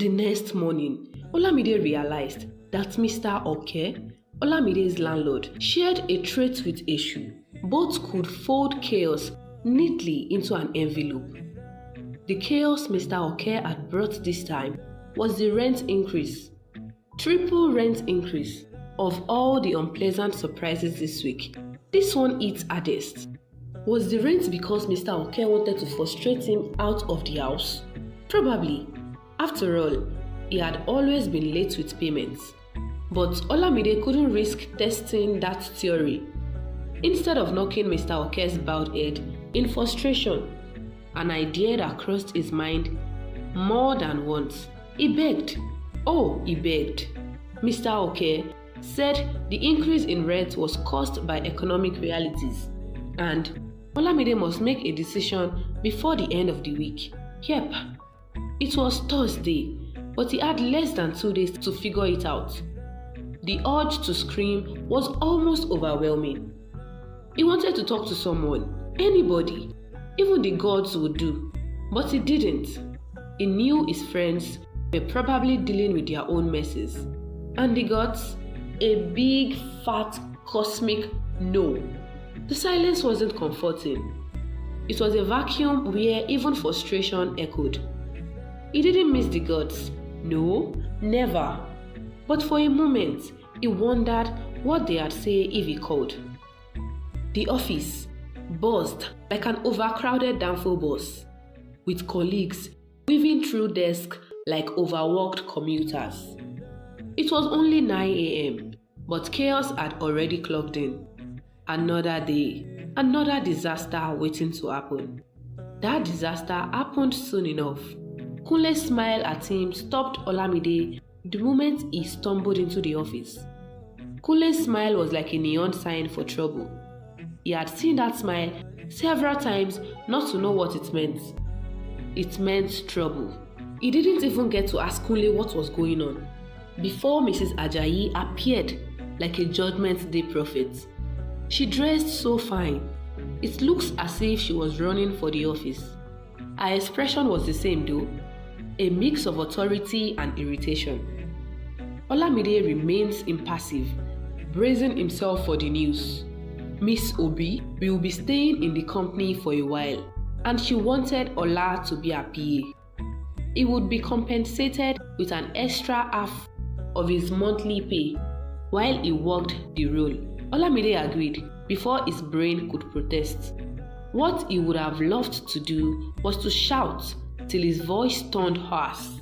The next morning, Olamide realized that Mr. Oke, Olamide's landlord, shared a trait with Eshu. Both could fold chaos neatly into an envelope. The chaos Mr. Oke had brought this time was the rent increase. Triple rent increase. Of all the unpleasant surprises this week, this one hit hardest. Was the rent because Mr. Oke wanted to frustrate him out of the house? Probably. After all, he had always been late with payments. But Olamide couldn't risk testing that theory. Instead of knocking Mr. Oke's bowed head in frustration, an idea that crossed his mind more than once. He begged. He begged. Mr. Oke said the increase in rent was caused by economic realities, and Olamide must make a decision before the end of the week. Yep, it was Thursday, but he had less than 2 days to figure it out. The urge to scream was almost overwhelming. He wanted to talk to someone, anybody, even the gods would do, but he didn't. He knew his friends were probably dealing with their own messes. And the gods? A big, fat, cosmic no. The silence wasn't comforting. It was a vacuum where even frustration echoed. He didn't miss the gods. No, never. But for a moment, he wondered what they had say if he called. The office buzzed like an overcrowded danfo bus, with colleagues weaving through desks like overworked commuters. It was only 9 a.m., but chaos had already clocked in. Another day, another disaster waiting to happen. That disaster happened soon enough. Kunle's smile at him stopped Olamide the moment he stumbled into the office. Kunle's smile was like a neon sign for trouble. He had seen that smile several times not to know what it meant. It meant trouble. He didn't even get to ask Kunle what was going on before Mrs. Ajayi appeared like a Judgment Day prophet. She dressed so fine. It looks as if she was running for the office. Her expression was the same though, a mix of authority and irritation. Olamide remains impassive, bracing himself for the news. Miss Obi will be staying in the company for a while, and she wanted Ola to be her PA. He would be compensated with an extra half of his monthly pay while he worked the role. Olamide agreed before his brain could protest. What he would have loved to do was to shout till his voice turned hoarse.